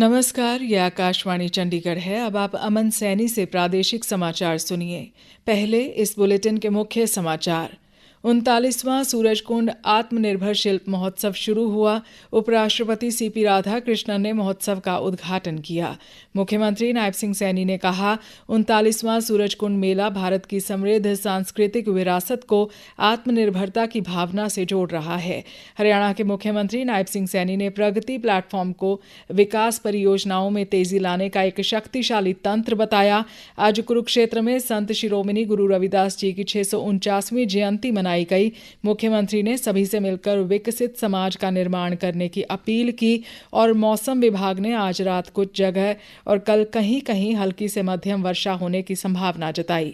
नमस्कार, ये आकाशवाणी चंडीगढ़ है। अब आप अमन सैनी से प्रादेशिक समाचार सुनिए। पहले इस बुलेटिन के मुख्य समाचार। 39वां सूरजकुंड आत्मनिर्भर शिल्प महोत्सव शुरू हुआ। उपराष्ट्रपति सीपी राधाकृष्णन ने महोत्सव का उद्घाटन किया। मुख्यमंत्री नायब सिंह सैनी ने कहा, 39वां सूरजकुंड मेला भारत की समृद्ध सांस्कृतिक विरासत को आत्मनिर्भरता की भावना से जोड़ रहा है। हरियाणा के मुख्यमंत्री नायब सिंह सैनी ने प्रगति प्लेटफॉर्म को विकास परियोजनाओं में तेजी लाने का एक शक्तिशाली तंत्र बताया। आज कुरुक्षेत्र में संत शिरोमणि गुरु रविदास जी की 649वीं जयंती मनाई गई। मुख्यमंत्री ने सभी से मिलकर विकसित समाज का निर्माण करने की अपील की और मौसम विभाग ने आज रात कुछ जगह और कल कहीं कहीं हल्की से मध्यम वर्षा होने की संभावना जताई।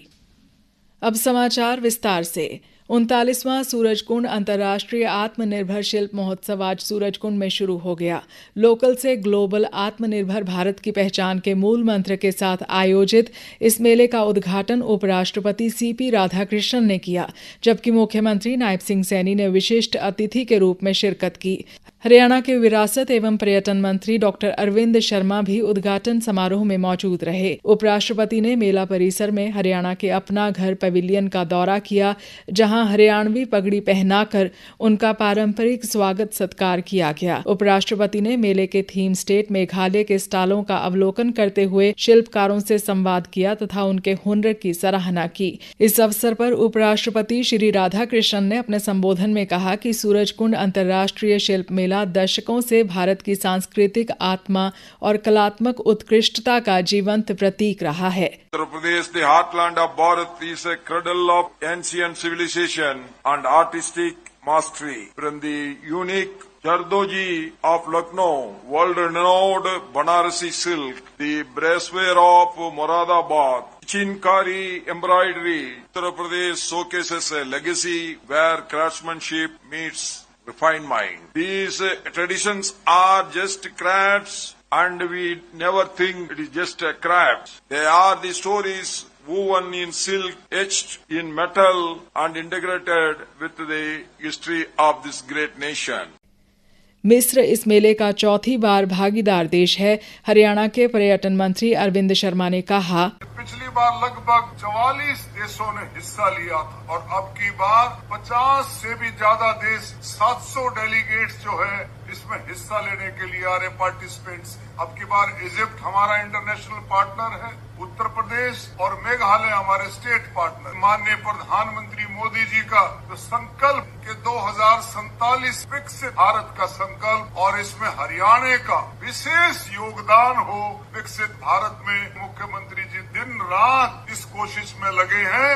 अब समाचार विस्तार से। 39वां सूरजकुंड अंतर्राष्ट्रीय आत्मनिर्भर शिल्प महोत्सव आज सूरजकुंड में शुरू हो गया। लोकल से ग्लोबल आत्मनिर्भर भारत की पहचान के मूल मंत्र के साथ आयोजित इस मेले का उद्घाटन उपराष्ट्रपति सीपी राधाकृष्णन ने किया, जबकि मुख्यमंत्री नायब सिंह सैनी ने विशिष्ट अतिथि के रूप में शिरकत की। हरियाणा के विरासत एवं पर्यटन मंत्री डॉक्टर अरविंद शर्मा भी उद्घाटन समारोह में मौजूद रहे। उपराष्ट्रपति ने मेला परिसर में हरियाणा के अपना घर पवेलियन का दौरा किया, जहां हरियाणवी पगड़ी पहनाकर उनका पारंपरिक स्वागत सत्कार किया गया। उपराष्ट्रपति ने मेले के थीम स्टेट मेघालय के स्टॉलों का अवलोकन करते हुए शिल्पकारों से संवाद किया तथा उनके हुनर की सराहना की। इस अवसर पर उपराष्ट्रपति श्री राधाकृष्णन ने अपने संबोधन में कहा कि सूरजकुंड अंतर्राष्ट्रीय शिल्प मेला दशकों से भारत की सांस्कृतिक आत्मा और कलात्मक उत्कृष्टता का जीवंत प्रतीक रहा है। Uttar Pradesh, the heartland of Bharat, is a cradle of ancient civilization and artistic mastery. From the unique Jardoji of Lucknow, world-renowned Banarasi silk, the bracewear of Moradabad, Chinkari embroidery, Uttar Pradesh showcases a legacy where craftsmanship meets refined mind. These traditions are just crafts, and we never think it is just a craft. They are the stories woven in silk, etched in metal, and integrated with the history of this great nation. मिस्र इस मेले का चौथी बार भागीदार देश है। हरियाणा के पर्यटन मंत्री अरविंद शर्मा ने कहा, पिछली बार लगभग 44 देशों ने हिस्सा लिया था और अब की बार 50 से भी ज्यादा देश, 700 डेलीगेट्स जो है इसमें हिस्सा लेने के लिए आ रहे पार्टिसिपेंट्स। अब की बार इजिप्ट हमारा इंटरनेशनल पार्टनर है, उत्तर प्रदेश और मेघालय हमारे स्टेट पार्टनर। माननीय प्रधानमंत्री मोदी जी का जो संकल्प के 2047 विकसित भारत का संकल्प और इसमें हरियाणा का विशेष योगदान हो विकसित भारत में, मुख्यमंत्री जी दिन रात इस कोशिश में लगे हैं।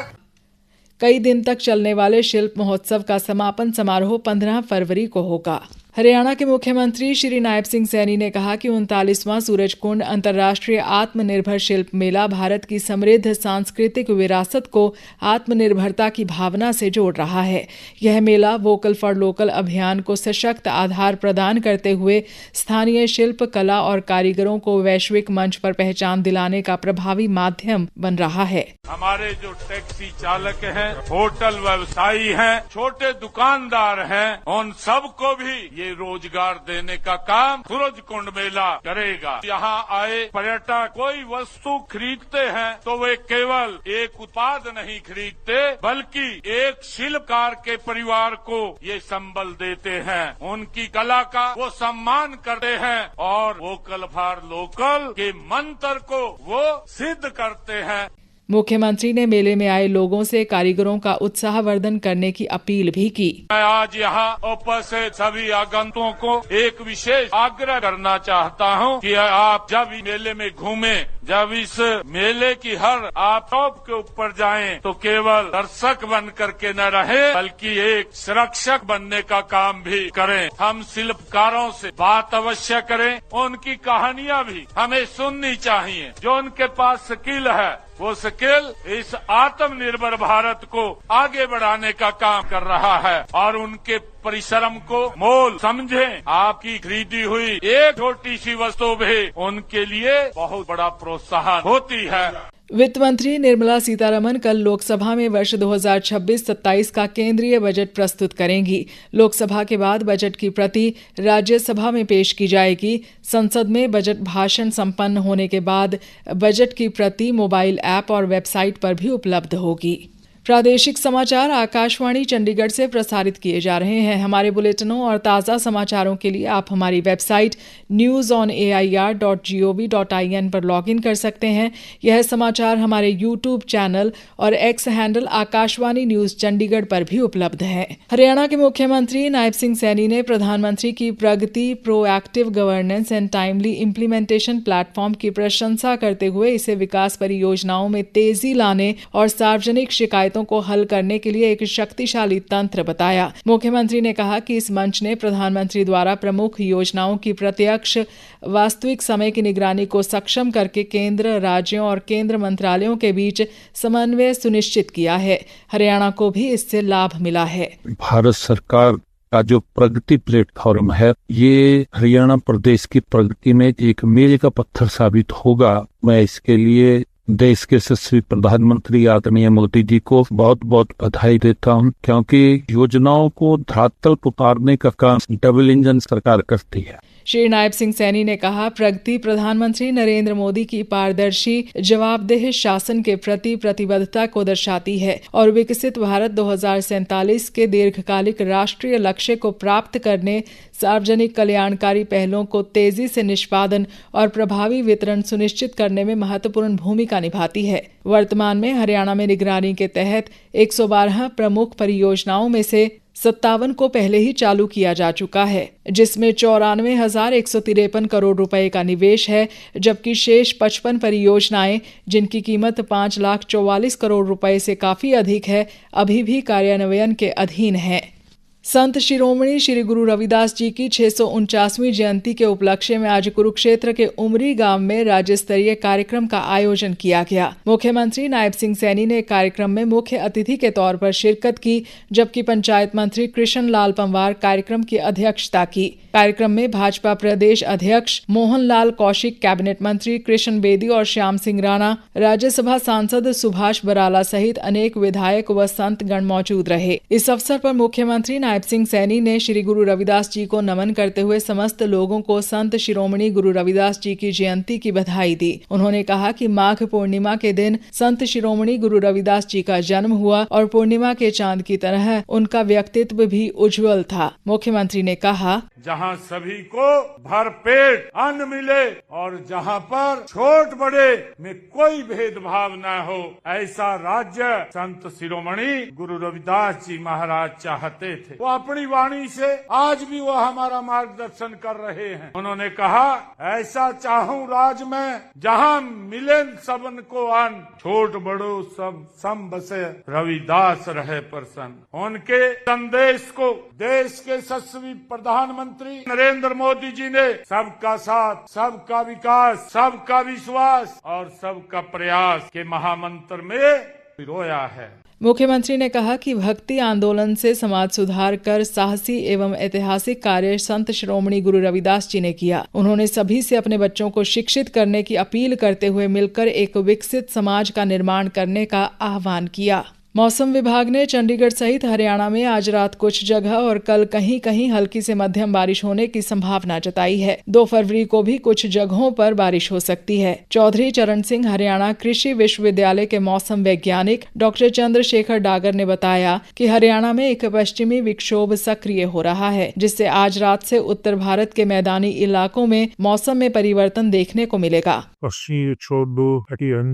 कई दिन तक चलने वाले शिल्प महोत्सव का समापन समारोह 15 फरवरी को होगा। हरियाणा के मुख्यमंत्री श्री नायब सिंह सैनी ने कहा कि 39वां सूरजकुंड अंतर्राष्ट्रीय आत्मनिर्भर शिल्प मेला भारत की समृद्ध सांस्कृतिक विरासत को आत्मनिर्भरता की भावना से जोड़ रहा है। यह मेला वोकल फॉर लोकल अभियान को सशक्त आधार प्रदान करते हुए स्थानीय शिल्प कला और कारीगरों को वैश्विक मंच पर पहचान दिलाने का प्रभावी माध्यम बन रहा है। हमारे जो टैक्सी चालक हैं, होटल व्यवसायी हैं, छोटे दुकानदार हैं, उन सबको भी ये रोजगार देने का काम सूरजकुंड मेला करेगा। यहाँ आए पर्यटक कोई वस्तु खरीदते हैं तो वे केवल एक उत्पाद नहीं खरीदते, बल्कि एक शिल्पकार के परिवार को ये संबल देते हैं, उनकी कला का वो सम्मान करते हैं और वोकल फॉर लोकल के मंत्र को वो सिद्ध करते हैं। मुख्यमंत्री ने मेले में आए लोगों से कारीगरों का उत्साहवर्धन करने की अपील भी की। मैं आज यहाँ उपस्थित सभी आगंतुकों को एक विशेष आग्रह करना चाहता हूँ कि आप जब मेले में घूमें, जब इस मेले की हर आप टॉप के ऊपर जाएं, तो केवल दर्शक बन करके न रहे, बल्कि एक संरक्षक बनने का काम भी करें। हम शिल्पकारों से बात अवश्य करें, उनकी कहानियाँ भी हमें सुननी चाहिए। जो उनके पास स्किल है, वो स्किल इस आत्मनिर्भर भारत को आगे बढ़ाने का काम कर रहा है और उनके परिश्रम को मोल समझें। आपकी खरीदी हुई एक छोटी सी वस्तु भी उनके लिए बहुत बड़ा प्रोत्साहन होती है। वित्त मंत्री निर्मला सीतारमण कल लोकसभा में वर्ष 2026-27 का केंद्रीय बजट प्रस्तुत करेंगी। लोकसभा के बाद बजट की प्रति राज्यसभा में पेश की जाएगी। संसद में बजट भाषण संपन्न होने के बाद बजट की प्रति मोबाइल ऐप और वेबसाइट पर भी उपलब्ध होगी। प्रादेशिक समाचार आकाशवाणी चंडीगढ़ से प्रसारित किए जा रहे हैं। हमारे बुलेटिनों और ताज़ा समाचारों के लिए आप हमारी वेबसाइट newsonair.gov.in पर लॉगिन कर सकते हैं। यह समाचार हमारे यूट्यूब चैनल और x handle Akashvani news Chandigarh पर भी उपलब्ध है। हरियाणा के मुख्यमंत्री नायब सिंह सैनी ने प्रधानमंत्री की Pragati, proactive governance and timely implementation platform की प्रशंसा करते हुए इसे विकास परियोजनाओं में तेजी लाने और सार्वजनिक शिकायतों को हल करने के लिए एक शक्तिशाली तंत्र बताया। मुख्यमंत्री ने कहा कि इस मंच ने प्रधानमंत्री द्वारा प्रमुख योजनाओं की प्रत्यक्ष वास्तविक समय की निगरानी को सक्षम करके केंद्र, राज्यों और केंद्र मंत्रालयों के बीच समन्वय सुनिश्चित किया है। हरियाणा को भी इससे लाभ मिला है। भारत सरकार का जो प्रगति प्लेटफॉर्म है, ये हरियाणा प्रदेश की प्रगति में एक मील का पत्थर साबित होगा। मैं इसके लिए देश के यशस्वी प्रधानमंत्री आदरणीय मोदी जी को बहुत बहुत बधाई देता हूं, क्योंकि योजनाओं को धरातल पर उतारने का काम डबल इंजन सरकार करती है। श्री नायब सिंह सैनी ने कहा, प्रगति प्रधानमंत्री नरेंद्र मोदी की पारदर्शी, जवाबदेह शासन के प्रति प्रतिबद्धता को दर्शाती है और विकसित भारत 2047 के दीर्घकालिक राष्ट्रीय लक्ष्य को प्राप्त करने, सार्वजनिक कल्याणकारी पहलों को तेजी से निष्पादन और प्रभावी वितरण सुनिश्चित करने में महत्वपूर्ण भूमिका निभाती है। वर्तमान में हरियाणा में निगरानी के तहत 112 प्रमुख परियोजनाओं में से 57 को पहले ही चालू किया जा चुका है, जिसमें 94,153 करोड़ रुपए का निवेश है, जबकि शेष 55 परियोजनाएं, जिनकी कीमत 5,44,00,000 करोड़ रुपए से काफी अधिक है, अभी भी कार्यान्वयन के अधीन है। संत शिरोमणि श्री गुरु रविदास जी की 649वीं जयंती के उपलक्ष्य में आज कुरुक्षेत्र के उमरी गांव में राज्य स्तरीय कार्यक्रम का आयोजन किया गया। मुख्यमंत्री नायब सिंह सैनी ने कार्यक्रम में मुख्य अतिथि के तौर पर शिरकत की, जबकि पंचायत मंत्री कृष्ण लाल पंवार कार्यक्रम की अध्यक्षता की। कार्यक्रम में भाजपा प्रदेश अध्यक्ष मोहन लाल कौशिक, कैबिनेट मंत्री कृष्ण बेदी और श्याम सिंह राणा, राज्यसभा सांसद सुभाष बराला सहित अनेक विधायक व संत गण मौजूद रहे। इस अवसर पर मुख्यमंत्री नायब सिंह सैनी ने श्री गुरु रविदास जी को नमन करते हुए समस्त लोगों को संत शिरोमणि गुरु रविदास जी की जयंती की बधाई दी। उन्होंने कहा कि माघ पूर्णिमा के दिन संत शिरोमणि गुरु रविदास जी का जन्म हुआ और पूर्णिमा के चांद की तरह उनका व्यक्तित्व भी उज्जवल था। मुख्यमंत्री ने कहा, जहाँ सभी को भरपेट अन्न मिले और जहाँ पर छोट बड़े में कोई भेदभाव न हो, ऐसा राज्य संत शिरोमणि गुरु रविदास जी महाराज चाहते थे। वो अपनी वाणी से आज भी वो हमारा मार्गदर्शन कर रहे हैं। उन्होंने कहा, ऐसा चाहूं राज में जहाँ मिले सबन को अन्न, छोट बड़ो सब सम बसे, रविदास रहे प्रसन्न। उनके संदेश को देश के यशस्वी प्रधानमंत्री नरेंद्र मोदी जी ने सबका साथ, सबका विकास, सबका विश्वास और सबका प्रयास के महामंत्र में पिरोया है। मुख्यमंत्री ने कहा कि भक्ति आंदोलन से समाज सुधार कर साहसी एवं ऐतिहासिक कार्य संत शिरोमणि गुरु रविदास जी ने किया। उन्होंने सभी से अपने बच्चों को शिक्षित करने की अपील करते हुए मिलकर एक विकसित समाज का निर्माण करने का आह्वान किया। मौसम विभाग ने चंडीगढ़ सहित हरियाणा में आज रात कुछ जगह और कल कहीं कहीं हल्की से मध्यम बारिश होने की संभावना जताई है। 2 फरवरी को भी कुछ जगहों पर बारिश हो सकती है। चौधरी चरण सिंह हरियाणा कृषि विश्वविद्यालय के मौसम वैज्ञानिक डॉक्टर चंद्रशेखर डागर ने बताया कि हरियाणा में एक पश्चिमी विक्षोभ सक्रिय हो रहा है, जिससे आज रात से उत्तर भारत के मैदानी इलाकों में मौसम में परिवर्तन देखने को मिलेगा। पश्चिमी विक्षोभ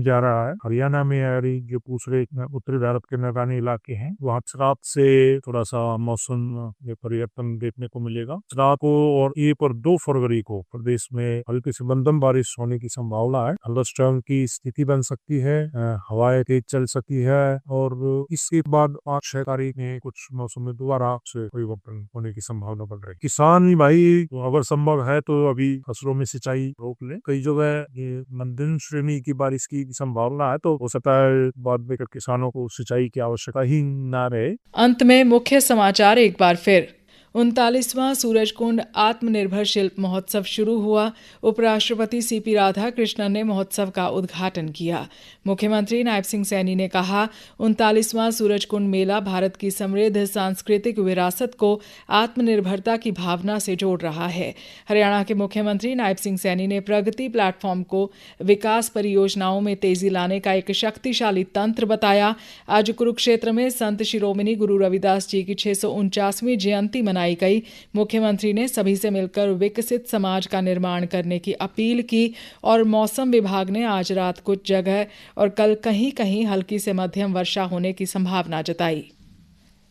जा रहा है हरियाणा में, जो दूसरे उत्तरी भारत के मैदानी इलाके हैं, वहाँ रात से थोड़ा सा मौसम में परिवर्तन देखने को मिलेगा। रात को और 1 और 2 फरवरी को प्रदेश में हल्की से मध्यम बारिश होने की संभावना है। थंडरस्टॉर्म की स्थिति बन सकती है, हवाएं तेज चल सकती है और इसके बाद 5-6 तारीख में कुछ मौसम में दोबारा से परिवर्तन होने की संभावना बढ़ रही है। किसान भाई अगर संभव है तो अभी फसलों में सिंचाई रोक ले। कई जगह ये मध्यम श्रेणी की बारिश की संभावना है, तो हो सकता है बाद में किसानों को सिंचाई की आवश्यकता ही ना रहे। अंत में मुख्य समाचार एक बार फिर। 39वां सूरजकुंड आत्मनिर्भर शिल्प महोत्सव शुरू हुआ। उपराष्ट्रपति सीपी राधाकृष्णन ने महोत्सव का उद्घाटन किया। मुख्यमंत्री नायब सिंह सैनी ने कहा, 39वां सूरजकुंड मेला भारत की समृद्ध सांस्कृतिक विरासत को आत्मनिर्भरता की भावना से जोड़ रहा है। हरियाणा के मुख्यमंत्री नायब सिंह सैनी ने प्रगति प्लेटफॉर्म को विकास परियोजनाओं में तेजी लाने का एक शक्तिशाली तंत्र बताया। आज कुरुक्षेत्र में संत शिरोमणि गुरु रविदास जी की 649वीं जयंती मनाई गई। मुख्यमंत्री ने सभी से मिलकर विकसित समाज का निर्माण करने की अपील की और मौसम विभाग ने आज रात कुछ जगह और कल कहीं कहीं हल्की से मध्यम वर्षा होने की संभावना जताई।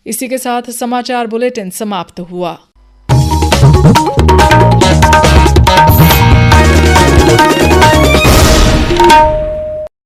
इसी के साथ समाचार बुलेटिन समाप्त हुआ।